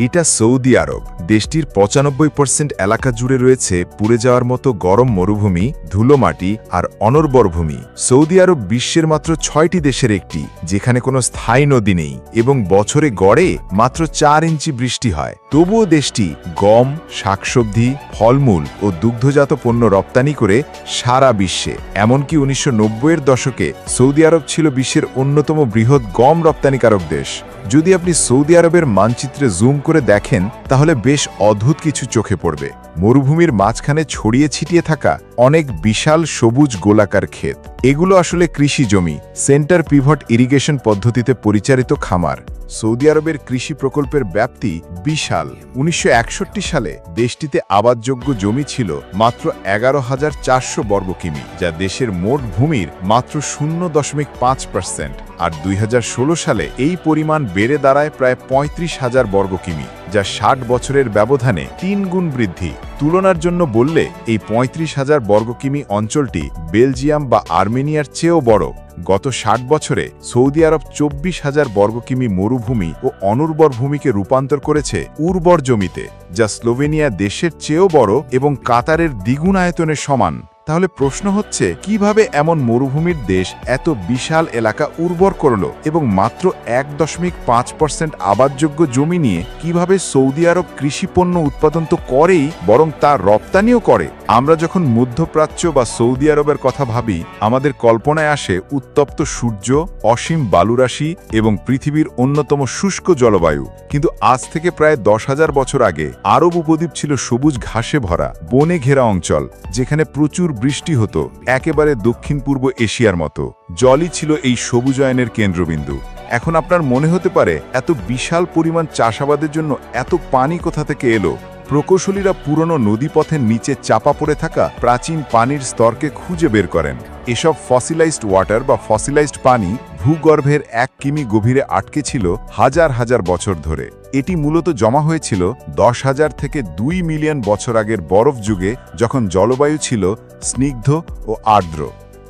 এটা সৌদি আরব। দেশটির ৯৫% এলাকা জুড়ে রয়েছে পুড়ে যাওয়ার মতো গরম মরুভূমি, ধুলো মাটি আর অনর্বর ভূমি। সৌদি আরব বিশ্বের মাত্র ৬টি দেশের একটি যেখানে কোনো স্থায়ী নদী নেই এবং বছরে গড়ে মাত্র ৪ ইঞ্চি বৃষ্টি হয়। তবুও দেশটি গম, শাকসবজি, ফলমূল ও দুগ্ধজাত পণ্য রপ্তানি করে সারা বিশ্বে। এমনকি ১৯৯০-এর দশকে সৌদি আরব ছিল বিশ্বের অন্যতম বৃহৎ গম রপ্তানিকারক দেশ। যদি আপনি সৌদি আরবের মানচিত্রে জুম করে দেখেন তাহলে বেশ অদ্ভুত কিছু চোখে পড়বে। মরুভূমির মাঝখানে ছড়িয়ে ছিটিয়ে থাকা অনেক বিশাল সবুজ গোলাকার ক্ষেত, এগুলো আসলে কৃষি জমি, সেন্টার পিভট ইরিগেশন পদ্ধতিতে পরিচালিত খামার। সৌদি আরবের কৃষি প্রকল্পের ব্যাপ্তি বিশাল। ১৯৬১ সালে দেশটিতে আবাদযোগ্য জমি ছিল মাত্র ১১,৪০০ বর্গ কিমি, যা দেশের মোট ভূমির মাত্র ০.৫%। আর ২০১৬ সালে এই পরিমাণ বেড়ে দাঁড়ায় প্রায় ৩৫,০০০ বর্গ কিমি, যা ৬০ বছরের ব্যবধানে ৩ গুণ বৃদ্ধি। তুলনার জন্য বললে এই ৩৫,০০০ বর্গ কিমি অঞ্চলটি বেলজিয়াম বা আর্মেনিয়ার চেয়েও বড়। গত ৬০ বছরে সৌদি আরব ২৪,০০০ বর্গ কিমি মরুভূমি ও অনুর্বর ভূমিকে রূপান্তর করেছে উর্বর জমিতে, যা স্লোভেনিয়া দেশের চেয়েও বড় এবং কাতারের দ্বিগুণ আয়তনের সমান। তাহলে প্রশ্ন হচ্ছে, কিভাবে এমন মরুভূমির দেশ এত বিশাল এলাকা উর্বর করল এবং মাত্র ১.৫% আবাদযোগ্য জমি নিয়ে কিভাবে সৌদি আরব কৃষিপণ্য উৎপাদন তো করেই, বরং তার রপ্তানিও করে? আমরা যখন মধ্যপ্রাচ্য বা সৌদি আরবের কথা ভাবি, আমাদের কল্পনায় আসে উত্তপ্ত সূর্য, অসীম বালুরাশি এবং পৃথিবীর অন্যতম শুষ্ক জলবায়ু। কিন্তু আজ থেকে প্রায় ১০,০০০ বছর আগে আরব উপদ্বীপ ছিল সবুজ ঘাসে ভরা, বনে ঘেরা অঞ্চল, যেখানে প্রচুর বৃষ্টি হতো, একেবারে দক্ষিণ পূর্ব এশিয়ার মতো। জলই ছিল এই সবুজায়নের কেন্দ্রবিন্দু। এখন আপনার মনে হতে পারে, এত বিশাল পরিমাণ চাষাবাদের জন্য এত পানি কোথা থেকে এলো? প্রকৌশলীরা পুরনো নদীপথের নিচে চাপা পড়ে থাকা প্রাচীন পানির স্তরকে খুঁজে বের করেন। এসব ফসিলাইজড ওয়াটার বা ফসিলাইজড পানি ভূগর্ভের ১ কিমি গভীরে আটকে ছিল হাজার হাজার বছর ধরে। এটি মূলত জমা হয়েছিল ১০,০০০ থেকে ২ মিলিয়ন বছর আগের বরফ যুগে, যখন জলবায়ু ছিল স্নিগ্ধ ও আর্দ্র।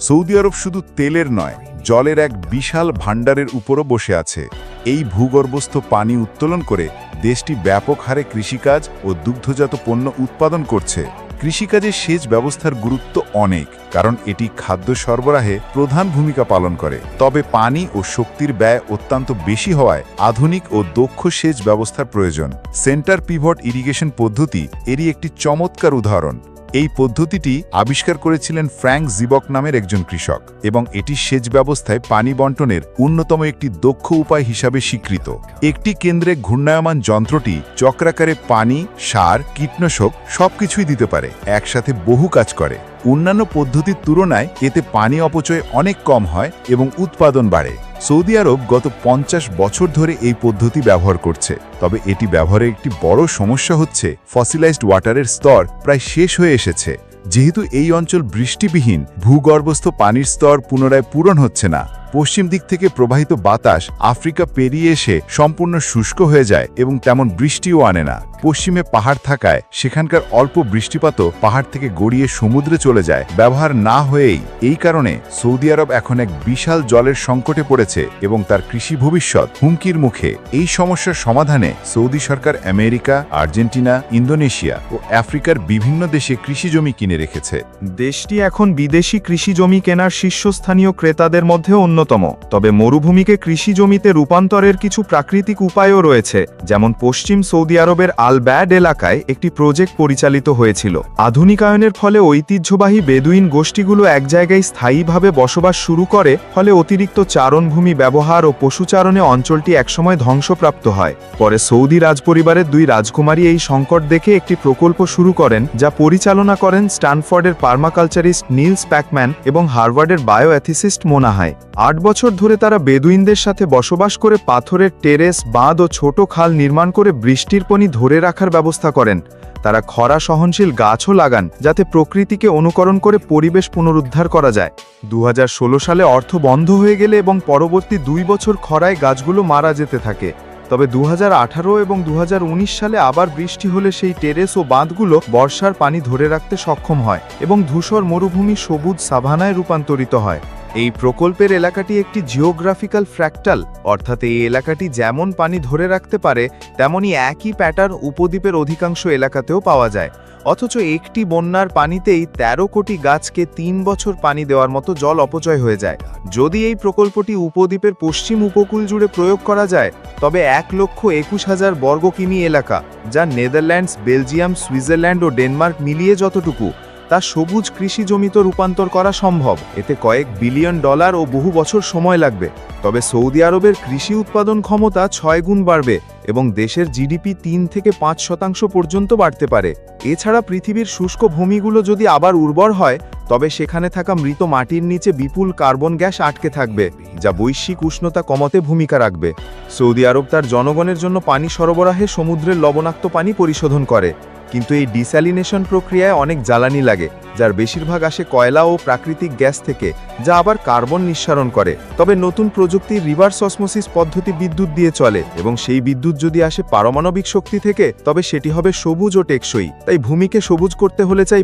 সৌদি আরব শুধু তেলের নয়, জলের এক বিশাল ভাণ্ডারের উপরও বসে আছে। এই ভূগর্ভস্থ পানি উত্তোলন করে দেশটি ব্যাপক হারে কৃষিকাজ ও দুগ্ধজাত পণ্য উৎপাদন করছে। কৃষিকাজে সেচ ব্যবস্থার গুরুত্ব অনেক, কারণ এটি খাদ্য সরবরাহে প্রধান ভূমিকা পালন করে। তবে পানি ও শক্তির ব্যয় অত্যন্ত বেশি হওয়ায় আধুনিক ও দক্ষ সেচ ব্যবস্থার প্রয়োজন। সেন্টার পিভট ইরিগেশন পদ্ধতি এরই একটি চমৎকার উদাহরণ। এই পদ্ধতিটি আবিষ্কার করেছিলেন ফ্র্যাঙ্ক জিবক নামের একজন কৃষক, এবং এটি সেচ ব্যবস্থায় পানি বন্টনের অন্যতম একটি দক্ষ উপায় হিসাবে স্বীকৃত। একটি কেন্দ্রে ঘূর্ণায়মান যন্ত্রটি চক্রাকারে পানি, সার, কীটনাশক সবকিছুই দিতে পারে, একসাথে বহু কাজ করে। অন্যান্য পদ্ধতির তুলনায় এতে পানি অপচয় অনেক কম হয় এবং উৎপাদন বাড়ে। সৌদি আরব গত ৫০ বছর ধরে এই পদ্ধতি ব্যবহার করছে। তবে এটি ব্যবহারের একটি বড় সমস্যা হচ্ছে, ফসিলাইজড ওয়াটারের স্তর প্রায় শেষ হয়ে এসেছে। যেহেতু এই অঞ্চল বৃষ্টিবিহীন, ভূগর্ভস্থ পানির স্তর পুনরায় পূরণ হচ্ছে না। পশ্চিম দিক থেকে প্রবাহিত বাতাস আফ্রিকা পেরিয়ে এসে সম্পূর্ণ শুষ্ক হয়ে যায় এবং তেমন বৃষ্টিও আনে না। পশ্চিমে পাহাড় থাকায় সেখানকার অল্প বৃষ্টিপাতও পাহাড় থেকে গড়িয়ে সমুদ্রে চলে যায়, ব্যবহার না হয়েই। এই কারণে সৌদি আরব এখন এক বিশাল জলের সংকটে পড়েছে এবং তার কৃষি ভবিষ্যৎ হুমকির মুখে। এই সমস্যার সমাধানে সৌদি সরকার আমেরিকা, আর্জেন্টিনা, ইন্দোনেশিয়া ও আফ্রিকার বিভিন্ন দেশে কৃষি জমি কিনে রেখেছে। দেশটি এখন বিদেশি কৃষি জমি কেনার শীর্ষস্থানীয় ক্রেতাদের মধ্যে অন্যতম। তবে মরুভূমিকে কৃষি জমিতে রূপান্তরের কিছু প্রাকৃতিক উপায়ও রয়েছে, যেমন পশ্চিম সৌদি আরবের আল ব্যাড এলাকায় একটি প্রজেক্ট পরিচালিত হয়েছিল। আধুনিকায়নের ফলে ঐতিহ্যবাহী বেদুইন গোষ্ঠীগুলো এক জায়গায় স্থায়ীভাবে বসবাস শুরু করে, ফলে অতিরিক্ত চারণভূমি ব্যবহার ও পশুচারণে অঞ্চলটি একসময় ধ্বংসপ্রাপ্ত হয়। পরে সৌদি রাজপরিবারের ২ রাজকুমারী এই সংকট দেখে একটি প্রকল্প শুরু করেন, যা পরিচালনা করেন স্ট্যানফোর্ডের পার্মাকালচারিস্ট নিলস প্যাকম্যান এবং হার্ভার্ডের বায়োএথিসিস্ট মোনা হাই। ৮ বছর ধরে তারা বেদুইনদের সাথে বসবাস করে পাথরের টেরেস, বাঁধ ও ছোট খাল নির্মাণ করে বৃষ্টির পানি ধরে রাখার ব্যবস্থা করেন। তারা খরা সহনশীল গাছও লাগান, যাতে প্রকৃতিকে অনুকরণ করে পরিবেশ পুনরুদ্ধার করা যায়। ২০১৬ সালে অর্থ বন্ধ হয়ে গেলে এবং পরবর্তী ২ বছর খরায় গাছগুলো মারা যেতে থাকে। তবে ২০১৮ এবং ২০১৯ সালে আবার বৃষ্টি হলে সেই টেরেস ও বাঁধগুলো বর্ষার পানি ধরে রাখতে সক্ষম হয় এবং ধূসর মরুভূমি সবুজ সাভানায় রূপান্তরিত হয়। এই প্রকল্পের এলাকাটি একটি জিওগ্রাফিক্যাল ফ্র্যাক্টাল, অর্থাৎ এই এলাকাটি যেমন পানি ধরে রাখতে পারে তেমনি একই প্যাটার্ন উপদ্বীপের অধিকাংশ এলাকাতেও পাওয়া যায়। অথচ একটি বন্যার পানিতেই 13 কোটি গাছকে 3 বছর পানি দেওয়ার মতো জল অপচয় হয়ে যায়। যদি এই প্রকল্পটি উপদ্বীপের পশ্চিম উপকূল জুড়ে প্রয়োগ করা যায় তবে 1,21,000 বর্গ কিমি এলাকা, যা নেদারল্যান্ডস, বেলজিয়াম, সুইজারল্যান্ড ও ডেনমার্ক মিলিয়ে যতটুকু, তা সবুজ কৃষি জমিতে রূপান্তর করা সম্ভব। এতে কয়েক বিলিয়ন ডলার ও বহু বছর সময় লাগবে। তবে সৌদি আরবের কৃষি উৎপাদন ক্ষমতা 6 গুণ বাড়বে এবং দেশের জিডিপি 3 থেকে 5% পর্যন্ত বাড়তে পারে। এছাড়া পৃথিবীর শুষ্ক ভূমিগুলো যদি আবার উর্বর হয় তবে সেখানে থাকা মৃত মাটির নিচে বিপুল কার্বন গ্যাস আটকে থাকবে, যা বৈশ্বিক উষ্ণতা কমাতে ভূমিকা রাখবে। সৌদি আরব তার জনগণের জন্য পানি সরবরাহে সমুদ্রের লবণাক্ত পানি পরিশোধন করে, কিন্তু এই ডিস্যালিনেশন প্রক্রিয়ায় অনেক জ্বালানি লাগে, যার বেশিরভাগ আসে কয়লা ও প্রাকৃতিক গ্যাস থেকে, যা আবার কার্বন নিঃসরণ করে। তবে নতুন প্রযুক্তির রিভার্স অসমোসিস পদ্ধতি বিদ্যুৎ দিয়ে চলে, এবং সেই বিদ্যুৎ যদি আসে পারমাণবিক শক্তি থেকে তবে সেটি হবে সবুজ ও টেকসই। তাই ভূমিকে সবুজ করতে হলে চাই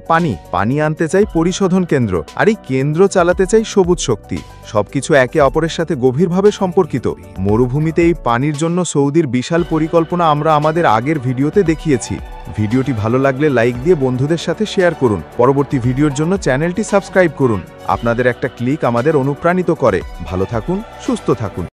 পানি আনতে চাই পরিশোধন কেন্দ্র, আর এই কেন্দ্র চালাতে চাই সবুজ শক্তি। সবকিছু একে অপরের সাথে গভীরভাবে সম্পর্কিত। মরুভূমিতে এই পানির জন্য সৌদির বিশাল পরিকল্পনা আমরা আমাদের আগের ভিডিওতে দেখিয়েছি। ভিডিওটি ভালো লাগলে লাইক দিয়ে বন্ধুদের সাথে শেয়ার করুন। পরবর্তী ভিডিওর জন্য চ্যানেলটি সাবস্ক্রাইব করুন। আপনাদের একটা ক্লিক আমাদের অনুপ্রাণিত করে। ভালো থাকুন, সুস্থ থাকুন।